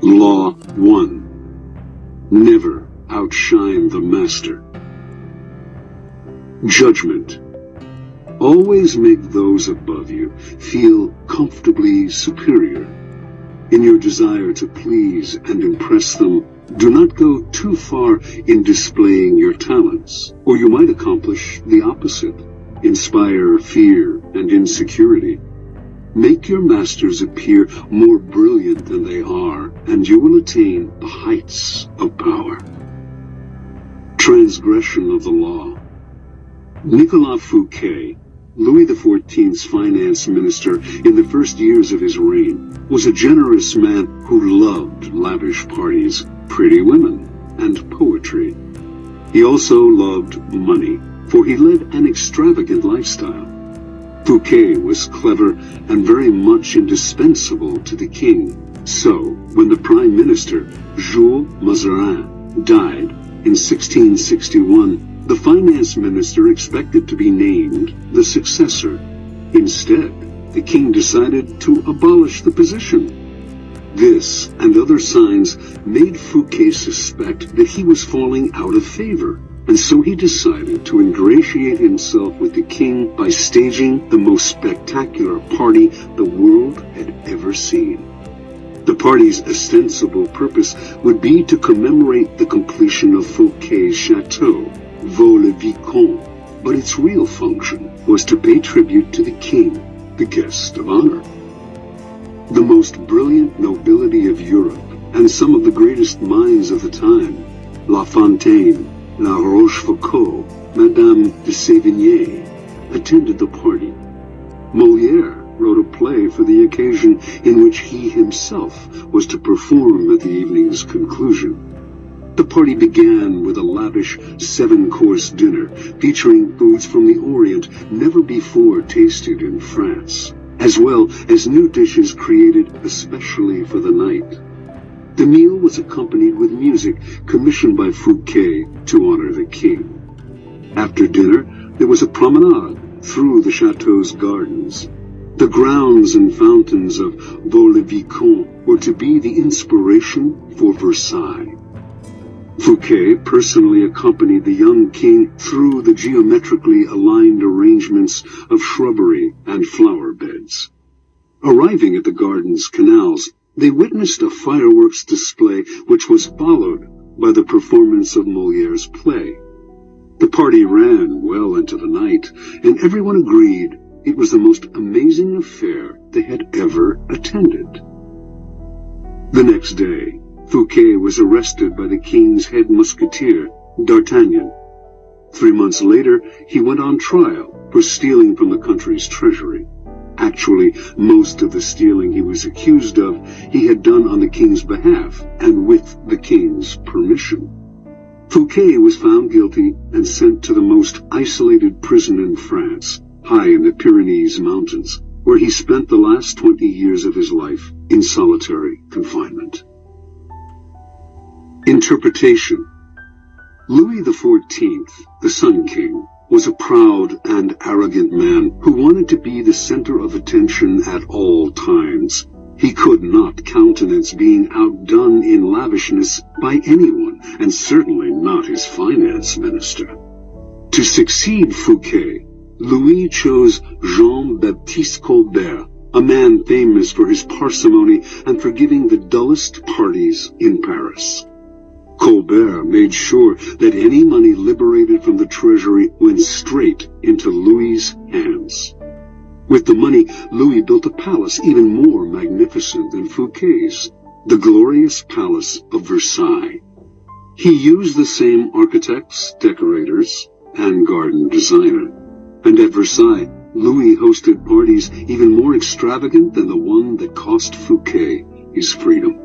Law 1. Never outshine the master. Judgment. Always make those above you feel comfortably superior. In your desire to please and impress them, do not go too far in displaying your talents, or you might accomplish the opposite, inspire fear and insecurity. Make your masters appear more brilliant than they are, and you will attain the heights of power. Transgression of the law. Nicolas Fouquet, Louis XIV's finance minister in the first years of his reign, was a generous man who loved lavish parties, pretty women, and poetry. He also loved money, for he led an extravagant lifestyle. Fouquet was clever and very much indispensable to the king. So, when the prime minister, Jules Mazarin, died in 1661, the finance minister expected to be named the successor. Instead, the king decided to abolish the position. This and other signs made Fouquet suspect that he was falling out of favor, and so he decided to ingratiate himself with the king by staging the most spectacular party the world had ever seen. The party's ostensible purpose would be to commemorate the completion of Fouquet's chateau, Vaux-le-Vicomte, but its real function was to pay tribute to the king, the guest of honor. The most brilliant nobility of Europe and some of the greatest minds of the time, La Fontaine, La Rochefoucauld, Madame de Sévigné, attended the party. Molière wrote a play for the occasion in which he himself was to perform at the evening's conclusion. The party began with a lavish 7-course dinner featuring foods from the Orient never before tasted in France, as well as new dishes created especially for the night. The meal was accompanied with music commissioned by Fouquet to honor the king. After dinner, there was a promenade through the chateau's gardens. The grounds and fountains of Vaux-le-Vicomte were to be the inspiration for Versailles. Fouquet personally accompanied the young king through the geometrically aligned arrangements of shrubbery and flower beds. Arriving at the garden's canals, they witnessed a fireworks display which was followed by the performance of Molière's play. The party ran well into the night, and everyone agreed it was the most amazing affair they had ever attended. The next day, Fouquet was arrested by the king's head musketeer, D'Artagnan. 3 months later, he went on trial for stealing from the country's treasury. Actually, most of the stealing he was accused of, he had done on the king's behalf and with the king's permission. Fouquet was found guilty and sent to the most isolated prison in France, high in the Pyrenees Mountains, where he spent the last 20 years of his life in solitary confinement. Interpretation. Louis XIV, the Sun King, was a proud and arrogant man who wanted to be the center of attention at all times. He could not countenance being outdone in lavishness by anyone, and certainly not his finance minister. To succeed Fouquet, Louis chose Jean-Baptiste Colbert, a man famous for his parsimony and for giving the dullest parties in Paris. Colbert made sure that any money liberated from the treasury went straight into Louis's hands. With the money, Louis built a palace even more magnificent than Fouquet's, the glorious Palace of Versailles. He used the same architects, decorators, and garden designer. And at Versailles, Louis hosted parties even more extravagant than the one that cost Fouquet his freedom.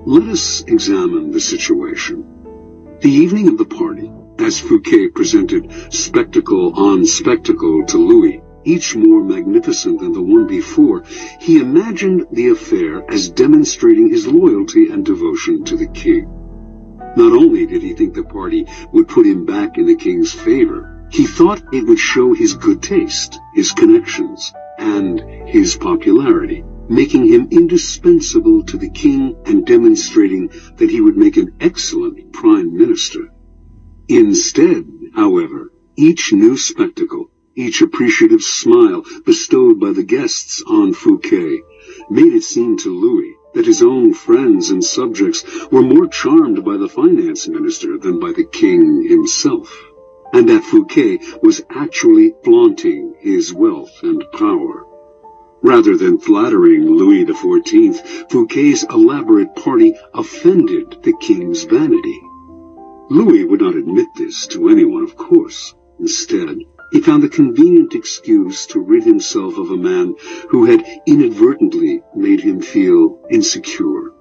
Let us examine the situation. The evening of the party, as Fouquet presented spectacle on spectacle to Louis, each more magnificent than the one before, he imagined the affair as demonstrating his loyalty and devotion to the king. Not only did he think the party would put him back in the king's favor, he thought it would show his good taste, his connections, and his popularity, making him indispensable to the king and demonstrating that he would make an excellent prime minister. Instead, however, each new spectacle, each appreciative smile bestowed by the guests on Fouquet, made it seem to Louis that his own friends and subjects were more charmed by the finance minister than by the king himself, and that Fouquet was actually flaunting his wealth and power. Rather than flattering Louis XIV, Fouquet's elaborate party offended the king's vanity. Louis would not admit this to anyone, of course. Instead, he found a convenient excuse to rid himself of a man who had inadvertently made him feel insecure.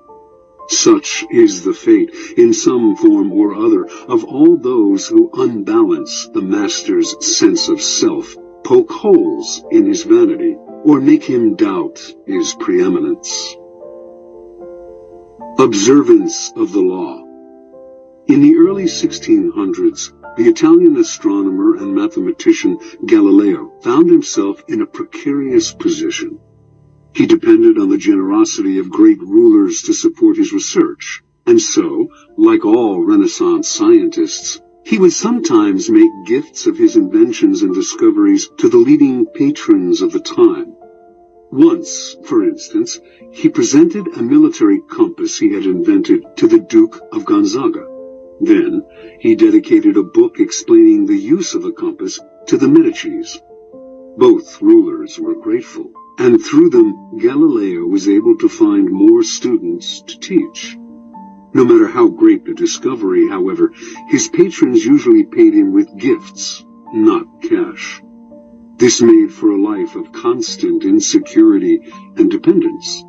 Such is the fate, in some form or other, of all those who unbalance the master's sense of self, poke holes in his vanity, or make him doubt his preeminence. Observance of the law. In the early 1600s, the Italian astronomer and mathematician Galileo found himself in a precarious position. He depended on the generosity of great rulers to support his research, and so, like all Renaissance scientists, he would sometimes make gifts of his inventions and discoveries to the leading patrons of the time. Once, for instance, he presented a military compass he had invented to the Duke of Gonzaga. Then, he dedicated a book explaining the use of the compass to the Medicis. Both rulers were grateful, and through them, Galileo was able to find more students to teach. No matter how great the discovery, however, his patrons usually paid him with gifts, not cash. This made for a life of constant insecurity and dependence.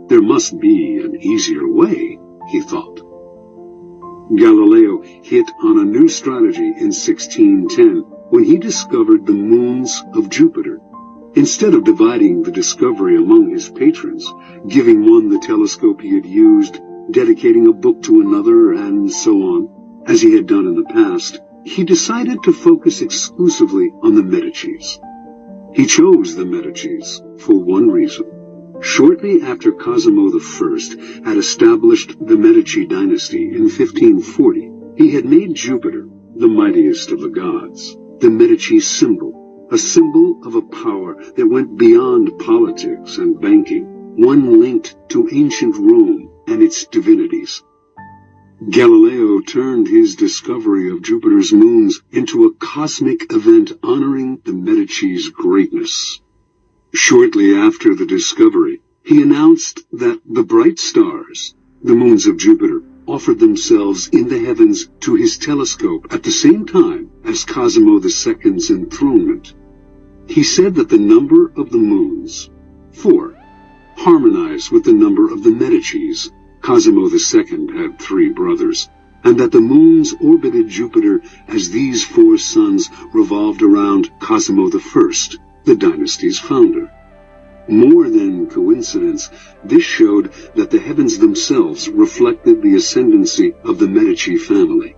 There must be an easier way, he thought. Galileo hit on a new strategy in 1610 when he discovered the moons of Jupiter. Instead of dividing the discovery among his patrons, giving one the telescope he had used, dedicating a book to another, and so on, as he had done in the past, he decided to focus exclusively on the Medicis. He chose the Medicis for one reason. Shortly after Cosimo I had established the Medici dynasty in 1540, he had made Jupiter, the mightiest of the gods, the Medici symbol, a symbol of a power that went beyond politics and banking, one linked to ancient Rome and its divinities. Galileo turned his discovery of Jupiter's moons into a cosmic event honoring the Medici's greatness. Shortly after the discovery, he announced that the bright stars, the moons of Jupiter, offered themselves in the heavens to his telescope at the same time as Cosimo II's enthronement. He said that the number of the moons, 4, harmonized with the number of the Medicis. Cosimo II had 3 brothers, and that the moons orbited Jupiter as these 4 suns revolved around Cosimo I, the dynasty's founder. More than coincidence, this showed that the heavens themselves reflected the ascendancy of the Medici family.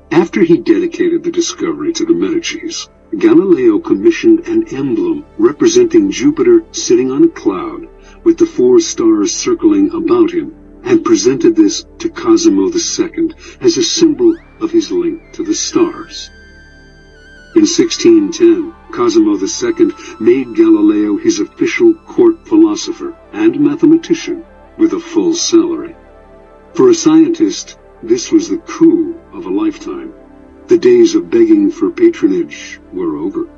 After he dedicated the discovery to the Medicis, Galileo commissioned an emblem representing Jupiter sitting on a cloud with the 4 stars circling about him, and presented this to Cosimo II as a symbol of his link to the stars. In 1610, Cosimo II made Galileo his official court philosopher and mathematician with a full salary. For a scientist, this was the coup of a lifetime. The days of begging for patronage were over.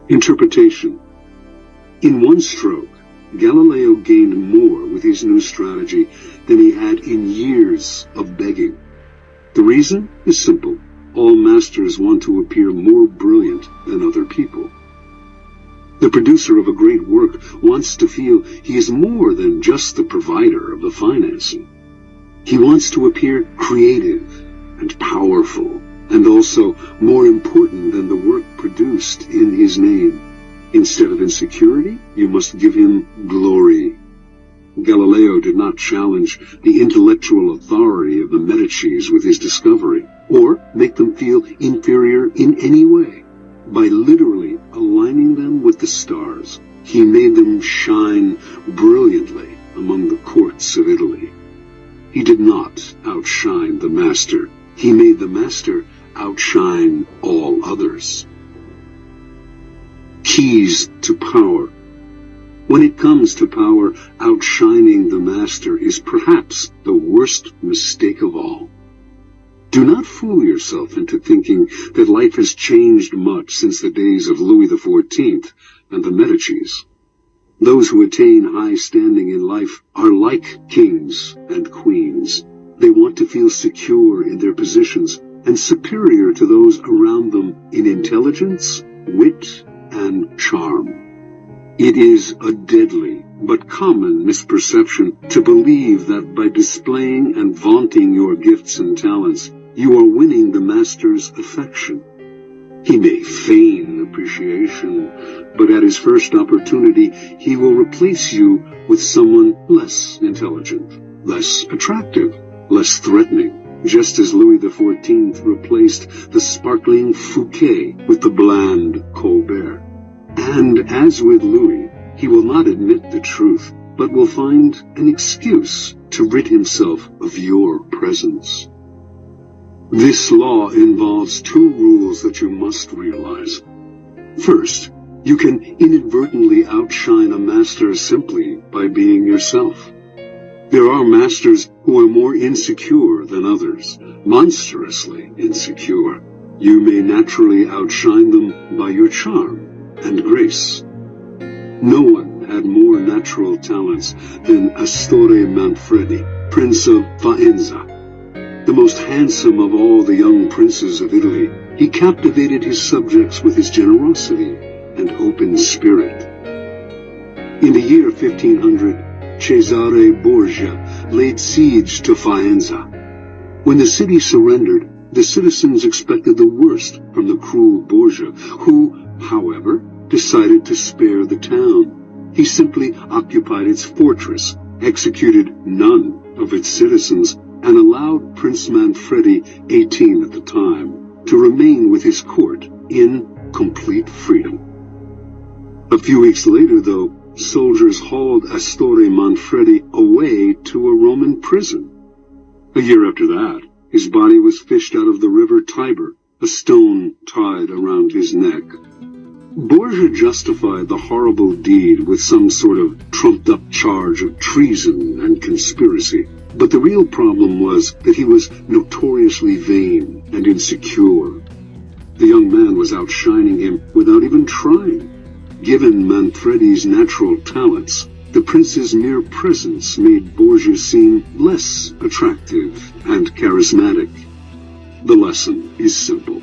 Interpretation. In one stroke, Galileo gained more with his new strategy than he had in years of begging. The reason is simple. All masters want to appear more brilliant than other people. The producer of a great work wants to feel he is more than just the provider of the financing. He wants to appear creative and powerful and also more important than the work produced in his name. Instead of insecurity, you must give him glory. Galileo did not challenge the intellectual authority of the Medicis with his discovery, or make them feel inferior in any way. By literally aligning them with the stars, he made them shine brilliantly among the courts of Italy. He did not outshine the master. He made the master outshine all others. Keys to power. When it comes to power, outshining the master is perhaps the worst mistake of all. Do not fool yourself into thinking that life has changed much since the days of Louis XIV and the Medicis. Those who attain high standing in life are like kings and queens. They want to feel secure in their positions and superior to those around them in intelligence, wit, and charm. It is a deadly but common misperception to believe that by displaying and vaunting your gifts and talents, you are winning the master's affection. He may feign appreciation, but at his first opportunity, he will replace you with someone less intelligent, less attractive, less threatening, just as Louis XIV replaced the sparkling Fouquet with the bland Colbert. And as with Louis, he will not admit the truth, but will find an excuse to rid himself of your presence. This law involves two rules that you must realize. First, you can inadvertently outshine a master simply by being yourself. There are masters who are more insecure than others, monstrously insecure. You may naturally outshine them by your charm and grace. No one had more natural talents than Astore Manfredi, Prince of Faenza. The most handsome of all the young princes of Italy, he captivated his subjects with his generosity and open spirit. In the year 1500, Cesare Borgia laid siege to Faenza. When the city surrendered, the citizens expected the worst from the cruel Borgia, who, however, decided to spare the town. He simply occupied its fortress, executed none of its citizens, and allowed Prince Manfredi, 18 at the time, to remain with his court in complete freedom. A few weeks later, though, soldiers hauled Astore Manfredi away to a Roman prison. A year after that, his body was fished out of the river Tiber, a stone tied around his neck. Borgia justified the horrible deed with some sort of trumped-up charge of treason and conspiracy. But the real problem was that he was notoriously vain and insecure. The young man was outshining him without even trying. Given Manfredi's natural talents, the prince's mere presence made Borgia seem less attractive and charismatic. The lesson is simple.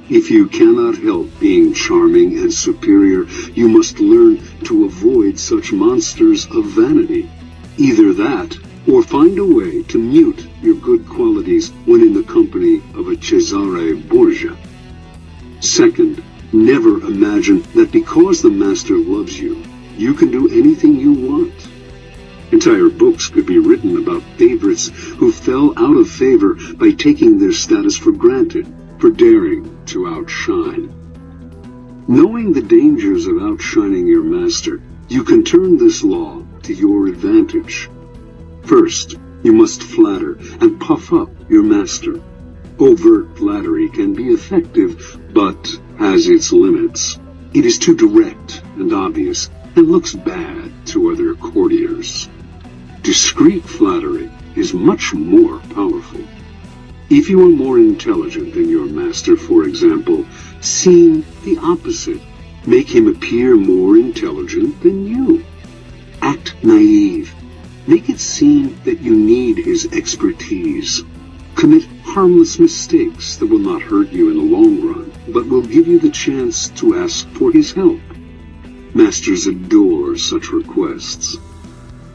If you cannot help being charming and superior, you must learn to avoid such monsters of vanity. Either that, or find a way to mute your good qualities when in the company of a Cesare Borgia. Second, never imagine that because the master loves you, you can do anything you want. Entire books could be written about favorites who fell out of favor by taking their status for granted, for daring to outshine. Knowing the dangers of outshining your master, you can turn this law to your advantage. First, you must flatter and puff up your master. Overt flattery can be effective, but has its limits. It is too direct and obvious, and looks bad to other courtiers. Discreet flattery is much more powerful. If you are more intelligent than your master, for example, seem the opposite. Make him appear more intelligent than you. Act naive. Make it seem that you need his expertise. Commit harmless mistakes that will not hurt you in the long run, but will give you the chance to ask for his help. Masters adore such requests.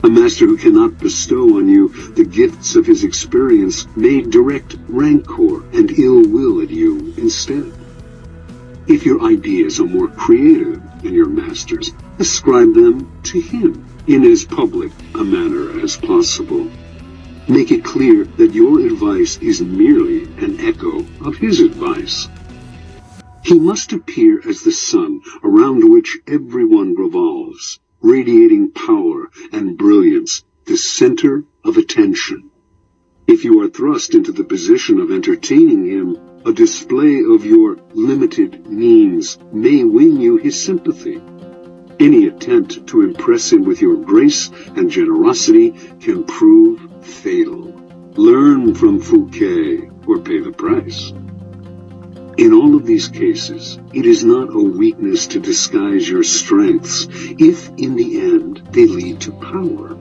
A master who cannot bestow on you the gifts of his experience may direct rancor and ill will at you instead. If your ideas are more creative than your master's, ascribe them to him in as public a manner as possible. Make it clear that your advice is merely an echo of his advice. He must appear as the sun around which everyone revolves, radiating power and brilliance, the center of attention. If you are thrust into the position of entertaining him, a display of your limited means may win you his sympathy. Any attempt to impress him with your grace and generosity can prove fatal. Learn from Fouquet or pay the price. In all of these cases, it is not a weakness to disguise your strengths if, in the end, they lead to power.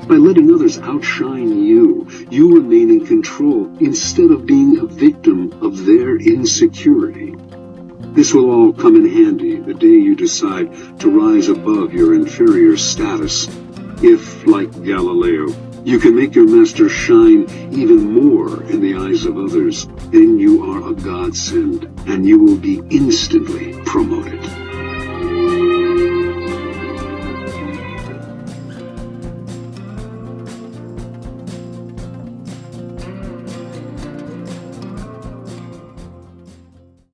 By letting others outshine you, you remain in control instead of being a victim of their insecurity. This will all come in handy the day you decide to rise above your inferior status. If, like Galileo, you can make your master shine even more in the eyes of others, then you are a godsend, and you will be instantly promoted.